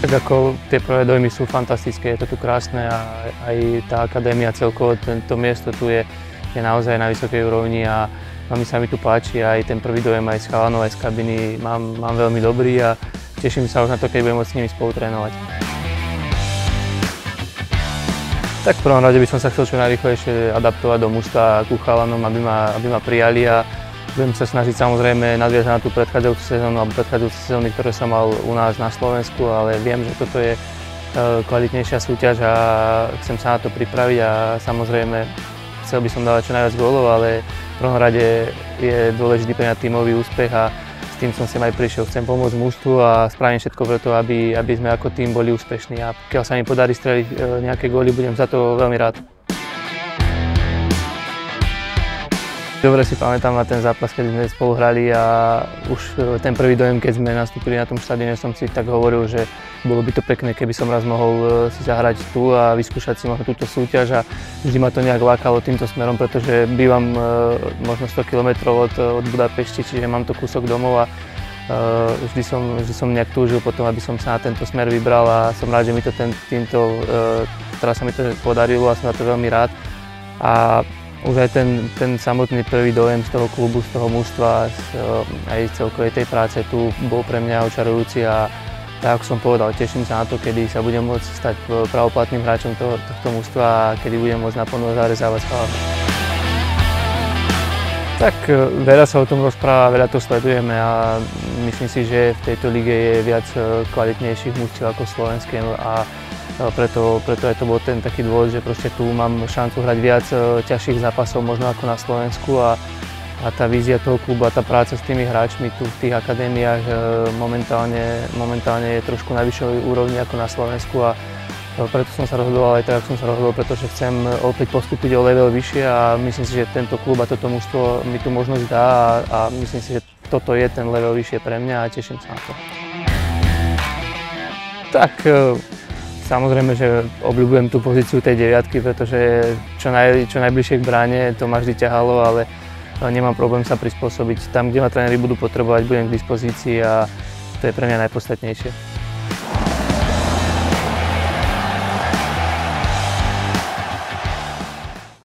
Tak ako tie prvé dojmy sú fantastické, je to tu krásne a aj tá akadémia celkovo, to miesto tu je naozaj na vysokej úrovni a veľmi sa mi tu páči, aj ten prvý dojem aj z chalanov, aj z kabiny mám veľmi dobrý a teším sa už na to, keď budem môcť s nimi spolu trénovať. Tak v prvom rade by som sa chcel čo najrýchlejšie adaptovať do mužstva ku chalanom, aby ma prijali a budem sa snažiť samozrejme nadviazať na tú predchádzajúcu sezónu alebo predchádzajúce sezóny, ktoré som mal u nás na Slovensku, ale viem, že toto je kvalitnejšia súťaž a chcem sa na to pripraviť a samozrejme chcel by som dávať čo najviac gólov, ale v prvom rade je dôležitý pre mňa tímový úspech a s tým som sem aj prišiel. Chcem pomôcť mužstvu a spravím všetko preto, aby sme ako tým boli úspešní a pokiaľ sa mi podarí streliť nejaké góly, budem za to veľmi rád. Dobre si pamätám na ten zápas, keď sme spolu hrali a už ten prvý dojem, keď sme nastúpili na tom štadióne, som si tak hovoril, že bolo by to pekné, keby som raz mohol si zahrať tu a vyskúšať si možno túto súťaž a vždy ma to nejak lákalo týmto smerom, pretože bývam možno 100 km od Budapešti, čiže mám to kúsok domov a vždy som nejak túžil potom, aby som sa na tento smer vybral a som rád, že mi to teraz sa mi to podarilo a som na to veľmi rád. A už aj ten samotný prvý dojem z toho klubu, z toho mužstva, aj celkovej tej práce tu bol pre mňa očarujúci a tak ako som povedal, teším sa na to, kedy sa budem môcť stať pravoplatným hráčom tohto mužstva a kedy budem môcť naplno zarezávať s chalanmi. Tak veľa sa o tom rozpráva, veľa to sledujeme a myslím si, že v tejto lige je viac kvalitnejších mužstiev ako slovenské a preto aj to bol ten taký dôvod, že proste tu mám šancu hrať viac ťažších zápasov možno ako na Slovensku a tá vízia toho klubu a tá práca s tými hráčmi tu v tých akadémiách momentálne je trošku na vyššej úrovni ako na Slovensku a preto som sa rozhodoval aj tak, ako som sa rozhodol, pretože chcem opäť postúpiť o level vyššie a myslím si, že tento klub a toto mužstvo mi tu možnosť dá a myslím si, že toto je ten level vyššie pre mňa a teším sa na to. Tak samozrejme, že obľúbujem tú pozíciu tej deviatky, pretože čo najbližšie k bráne to ma vždy ťahalo, ale nemám problém sa prispôsobiť. Tam, kde ma tréneri budú potrebovať, budem k dispozícii a to je pre mňa najpodstatnejšie.